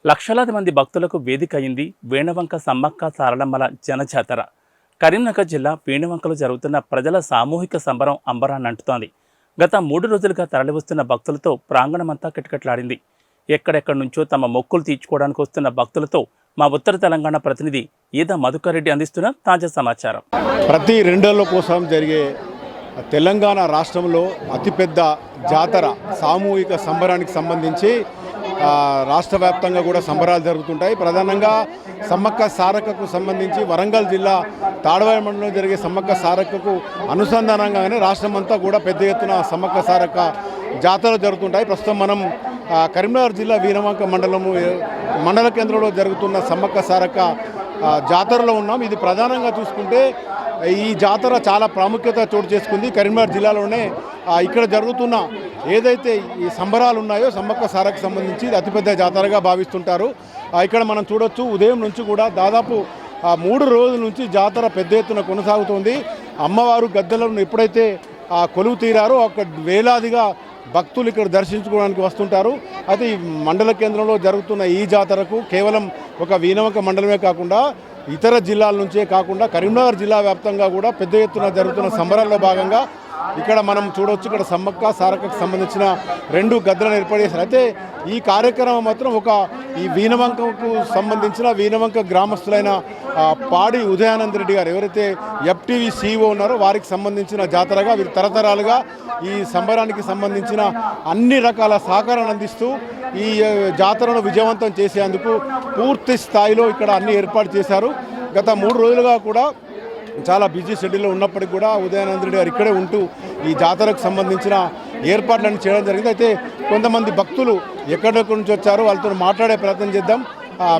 లక్షలాది మంది భక్తులకు వేదిక అయింది వేణవంక సమ్మక్క సారలమ్మల జనజాతర. కరీంనగర్ జిల్లా వేణవంకలో జరుగుతున్న ప్రజల సామూహిక సంబరం అంబరాన్నంటుతోంది. గత 3 రోజులుగా తరలివస్తున్న భక్తులతో ప్రాంగణమంతా కిటకిటలాడింది. ఎక్కడెక్కడి నుంచో తమ మొక్కులు తీర్చుకోవడానికి వస్తున్న భక్తులతో మా ఉత్తర తెలంగాణ ప్రతినిధి ఈద మధుకర్ రెడ్డి అందిస్తున్న తాజా సమాచారం. ప్రతి 2 ఏళ్ల కోసం జరిగే తెలంగాణ రాష్ట్రంలో అతిపెద్ద జాతర సామూహిక సంబరానికి సంబంధించి రాష్ట్ర వ్యాప్తంగా కూడా సంబరాలు జరుగుతుంటాయి. ప్రధానంగా సమ్మక్క సారక్కకు సంబంధించి వరంగల్ జిల్లా తాడవాయి మండలంలో జరిగే సమ్మక్క సారక్కకు అనుసంధానంగానే రాష్ట్రమంతా కూడా పెద్ద ఎత్తున సమ్మక్క సారక్క జాతరలు జరుగుతుంటాయి. ప్రస్తుతం మనం కరీంనగర్ జిల్లా వీరవంక మండల కేంద్రంలో జరుగుతున్న సమ్మక్క సారక్క జాతరలో ఉన్నాం. ఇది ప్రధానంగా చూసుకుంటే ఈ జాతర చాలా ప్రాముఖ్యత చోటు చేసుకుంది. కరీంనగర్ జిల్లాలోనే ఇక్కడ జరుగుతున్న ఏదైతే ఈ సంబరాలు ఉన్నాయో సమ్మక్క సారక్కకు సంబంధించి అతిపెద్ద జాతరగా భావిస్తుంటారు. ఇక్కడ మనం చూడొచ్చు, ఉదయం నుంచి కూడా దాదాపు 3 రోజుల నుంచి జాతర పెద్ద ఎత్తున కొనసాగుతుంది. అమ్మవారు గద్దెలను ఎప్పుడైతే కొలువు తీరారో అక్కడ వేలాదిగా భక్తులు ఇక్కడ దర్శించుకోవడానికి వస్తుంటారు. అయితే ఈ మండల కేంద్రంలో జరుగుతున్న ఈ జాతరకు కేవలం ఒక వీణవంక మండలమే కాకుండా ఇతర జిల్లాల నుంచే కాకుండా కరీంనగర్ జిల్లా వ్యాప్తంగా కూడా పెద్ద ఎత్తున జరుగుతున్న సంబరాల్లో భాగంగా ఇక్కడ మనం చూడవచ్చు. ఇక్కడ సమ్మక్క సారక్కకు సంబంధించిన 2 గద్దెలను ఏర్పాటు చేశారు. అయితే ఈ కార్యక్రమం మాత్రం ఈ వీణవంకకు సంబంధించిన వీణవంక గ్రామస్తులైన పాడి ఉదయానంద రెడ్డి గారు ఎవరైతే ఎఫ్టీవీ CEO ఉన్నారో వారికి సంబంధించిన జాతరగా వీరు తరతరాలుగా ఈ సంబరానికి సంబంధించిన అన్ని రకాల సహకారాన్ని అందిస్తూ ఈ జాతరను విజయవంతం చేసేందుకు పూర్తి స్థాయిలో ఇక్కడ అన్ని ఏర్పాటు చేశారు. గత 3 రోజులుగా కూడా చాలా బిజీ షెడ్యూల్లో ఉన్నప్పటికీ కూడా ఉదయానంద రెడ్డి గారు ఇక్కడే ఉంటూ ఈ జాతరకు సంబంధించిన ఏర్పాట్లను చేయడం జరిగింది. అయితే కొంతమంది భక్తులు ఎక్కడెక్కడి నుంచి వచ్చారో వాళ్ళతో మాట్లాడే ప్రయత్నం చేద్దాం.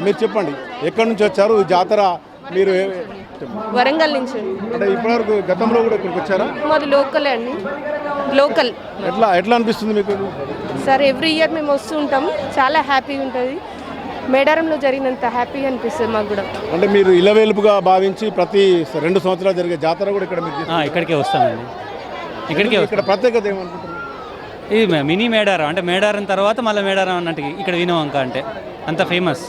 మీరు చెప్పండి, ఎక్కడి నుంచి వచ్చారు? ఈ జాతర మీరు వరంగల్ నుంచి. అంటే ఇప్పటివరకు గతంలో కూడా ఇక్కడికి వచ్చారా? మాది లోకలే అండి, లోకల్. ఎట్లా అనిపిస్తుంది మీకు? సార్ ఎవ్రీ ఇయర్ మేము వస్తూ ఉంటాం, చాలా హ్యాపీగా ఉంటుంది. మేడారంలో జరిగినంత హ్యాపీగా అనిపిస్తుంది మాకు కూడా. అంటే మీరు ఇలవేలుపుగా భావించి ప్రతి 2 సంవత్సరాలు జరిగే జాతర కూడా ఇక్కడ ఇక్కడికే వస్తామండి. ఇక్కడ ప్రత్యేకత ఏమనుకుంటున్నారు? ఇది మినీ మేడారం, అంటే మేడారం తర్వాత మళ్ళీ మేడారం అన్నట్టు ఇక్కడ వీణవంక అంటే అంత ఫేమస్.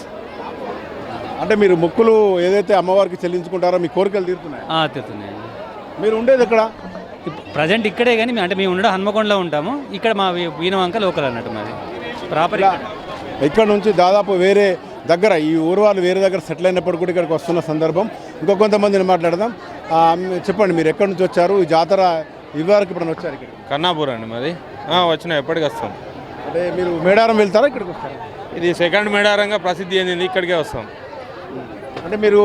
అంటే మీరు మొక్కులు ఏదైతే అమ్మవారికి చెల్లించుకుంటారో మీ కోరికలు తీరుతున్నాయి? తీరుతున్నాయండి. మీరు ఉండేది ఎక్కడ? ప్రజెంట్ ఇక్కడే, కానీ అంటే మేము ఉండడం హన్మకొండలో ఉంటాము. ఇక్కడ మా వీణవంక లోకల్ అన్నట్టు మాది ప్రాపర్. ఇక్కడ నుంచి దాదాపు వేరే దగ్గర ఈ ఊరు వాళ్ళు వేరే దగ్గర సెటిల్ అయినప్పుడు కూడా ఇక్కడికి వస్తున్న సందర్భం. ఇంకో కొంతమందిని మాట్లాడదాం. చెప్పండి, మీరు ఎక్కడి నుంచి వచ్చారు? ఈ జాతర ఇదివరకు ఇప్పుడు వచ్చారు? ఇక్కడ కన్నాపూర్ అండి మాది. వచ్చినా ఎప్పటికి వస్తాం. అంటే మీరు మేడారం వెళ్తారా ఇక్కడికి వస్తారా? ఇది సెకండ్ మేడారంగా ప్రసిద్ధి చెందింది, ఇక్కడికే వస్తాం. అంటే మీరు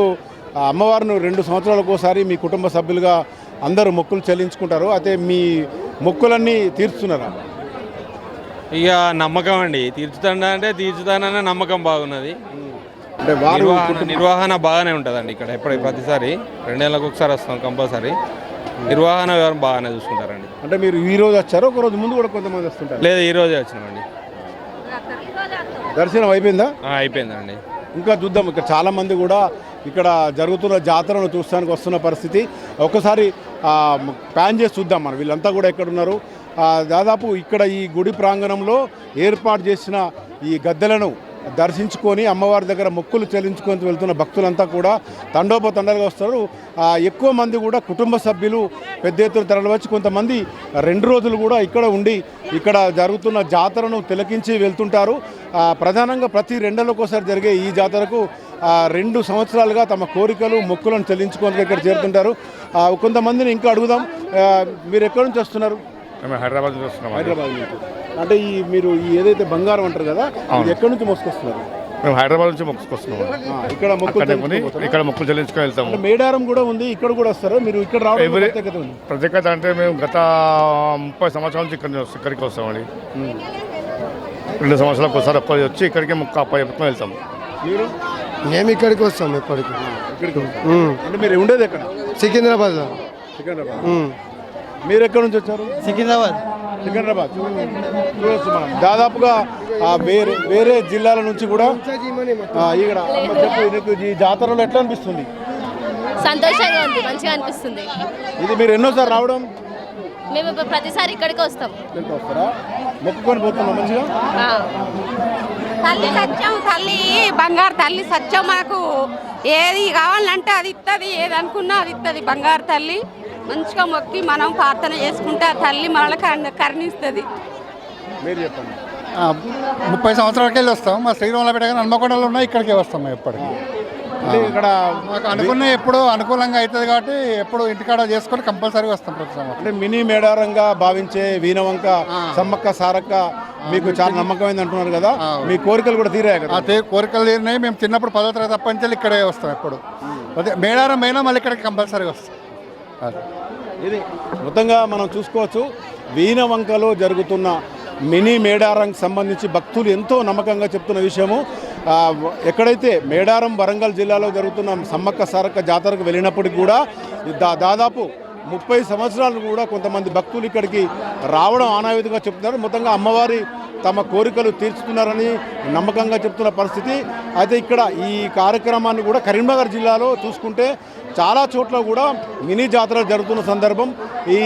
అమ్మవారిని 2 సంవత్సరాలకు ఒకసారి మీ కుటుంబ సభ్యులుగా అందరూ మొక్కులు చెల్లించుకుంటారు. అయితే మీ మొక్కులన్నీ తీర్చుతున్నారా? ఇక నమ్మకం అండి, తీర్చుతానంటే తీర్చుతాననే నమ్మకం బాగున్నది. అంటే నిర్వహణ బాగానే ఉంటుందండి ఇక్కడ. ప్రతిసారి 2 ఏళ్ళకు ఒకసారి వస్తాం కంపల్సరీ. నిర్వహణ బాగానే చూసుకుంటారండి. అంటే మీరు ఈ రోజు వచ్చారు, ఒక రోజు ముందు కూడా కొంతమంది వస్తుంటారు? లేదు, ఈ రోజే వచ్చినామండి. దర్శనం అయిపోయిందా? అయిపోయిందండి. ఇంకా చూద్దాం. ఇక్కడ చాలామంది కూడా ఇక్కడ జరుగుతున్న జాతరను చూస్తానికి వస్తున్న పరిస్థితి. ఒక్కసారి ప్యాన్ చేసి చూద్దాం మనం వీళ్ళంతా కూడా ఎక్కడున్నారు. దాదాపు ఇక్కడ ఈ గుడి ప్రాంగణంలో ఏర్పాటు చేసిన ఈ గద్దెలను దర్శించుకొని అమ్మవారి దగ్గర మొక్కులు చెల్లించుకొని వెళ్తున్న భక్తులంతా కూడా తండోపతండాలుగా వస్తారు. ఎక్కువ మంది కూడా కుటుంబ సభ్యులు పెద్ద ఎత్తున తరలివచ్చి కొంతమంది 2 రోజులు కూడా ఇక్కడ ఉండి ఇక్కడ జరుగుతున్న జాతరను తిలకించి వెళ్తుంటారు. ప్రధానంగా ప్రతి 2 ఏళ్ళకు ఒకసారి జరిగే ఈ జాతరకు 2 సంవత్సరాలుగా తమ కోరికలు మొక్కులను చెల్లించుకొని ఇక్కడ చేరుతుంటారు. కొంతమందిని ఇంకా అడుగుదాం. మీరు ఎక్కడి నుంచి వస్తున్నారు? హైదరాబాద్ నుంచి వస్తున్నాం. హైదరాబాద్ నుంచి. అంటే మీరు ఏదైతే బంగారం అంటారు కదా, ఎక్కడి నుంచి మోసుకొస్తున్నారు? మేము హైదరాబాద్ నుంచి మొక్కుకొస్తున్నాము. ఇక్కడ మొక్కులు చెల్లించుకొని వెళ్తాము. మేడారం కూడా ఉంది, ఇక్కడ కూడా వస్తారు. మీరు ఇక్కడ రావడం ప్రత్యేకత అంటే మేము గత 30 సంవత్సరాల నుంచి ఇక్కడికి వస్తామండి. 2 సంవత్సరాలకు ఒకసారి వచ్చి ఇక్కడికి మొక్క అప్పచెప్పుకొని వెళ్తాము. మీరు? మేము ఇక్కడికి వస్తాం ఎప్పటికి. అంటే మీరు ఉండేది ఎక్కడ? సికింద్రాబాద్లో. మీరు ఎక్కడి నుంచి వచ్చారు? సికింద్రాబాద్. దాదాపుగా వేరే జిల్లాల నుంచి కూడా ఇక్కడ చెప్పు, ఈ జాతరలో ఎట్లా అనిపిస్తుంది? సంతోషంగా ఉంది, మంచిగా అనిపిస్తుంది. ఇది మీరు ఎన్నోసారి రావడం? మేము ప్రతిసారి ఇక్కడికి వస్తాం. వస్తారా? మొక్కుకొని పోతున్నాం మంచిగా. తల్లి సత్యం, తల్లి బంగారు తల్లి సత్యం. మాకు ఏది కావాలంటే అది ఇస్తుంది, ఏది అనుకున్నా అది ఇస్తుంది. బంగారు తల్లి మంచిగా మొక్కి మనం ప్రార్థన చేసుకుంటే ఆ తల్లి మనల్ని కరుణిస్తుంది. మీరు చెప్పండి. 30 సంవత్సరాలకి వెళ్ళి వస్తాం. మా శ్రీరామపేట కానీ హన్మకొండలో ఉన్నాయి, ఇక్కడికి వస్తాం మేము ఎప్పటికీ. అంటే ఇక్కడ మాకు అనుకున్న ఎప్పుడు అనుకూలంగా అవుతుంది కాబట్టి ఎప్పుడు ఇంటికాడ చేసుకొని కంపల్సరీ వస్తాం ప్రతి సంవత్సరం. అంటే మినీ మేడారంగా భావించే వీణవంక సమ్మక్క సారక్క మీకు చాలా నమ్మకమైంది అంటున్నారు కదా, మీ కోరికలు కూడా తీరాయి కదా? అదే కోరికలు తీరినాయి. మేము చిన్నప్పుడు 10వ తరగతి తప్పని చెప్పి ఇక్కడే వస్తాం ఎప్పుడు. అదే మేడారం అయినా మళ్ళీ ఇక్కడికి కంపల్సరీ వస్తాం. అది ఇది మొత్తంగా మనం చూసుకోవచ్చు. వీణవంకలో జరుగుతున్న మినీ మేడారంకి సంబంధించి భక్తులు ఎంతో నమ్మకంగా చెప్తున్న విషయము. ఎక్కడైతే మేడారం వరంగల్ జిల్లాలో జరుగుతున్న సమ్మక్క సారక్క జాతరకు వెళ్ళినప్పటికీ కూడా దాదాపు 30 సంవత్సరాలు కూడా కొంతమంది భక్తులు ఇక్కడికి రావడం ఆనవాయితీగా చెప్తున్నారు. మొత్తంగా అమ్మవారి తమ కోరికలు తీర్చుతున్నారని నమ్మకంగా చెప్తున్న పరిస్థితి. అయితే ఇక్కడ ఈ కార్యక్రమాన్ని కూడా కరీంనగర్ జిల్లాలో చూసుకుంటే చాలా చోట్ల కూడా మినీ జాతర జరుగుతున్న సందర్భం ఈ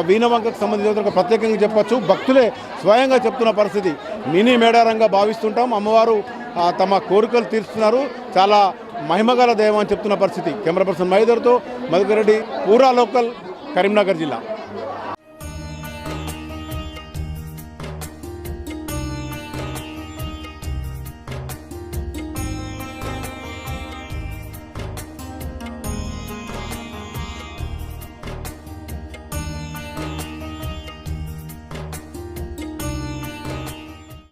వీణవంకకు సంబంధించిన ప్రత్యేకంగా చెప్పచ్చు. భక్తులే స్వయంగా చెప్తున్న పరిస్థితి. మినీ మేడారంగా భావిస్తుంటాం, అమ్మవారు తమ కోరికలు తీరుస్తున్నారు, చాలా మహిమగల దైవం అని చెప్తున్న పరిస్థితి. కెమెరా పర్సన్ మహేందర్తో మధుకర్ రెడ్డి, పూరా లోకల్, కరీంనగర్ జిల్లా.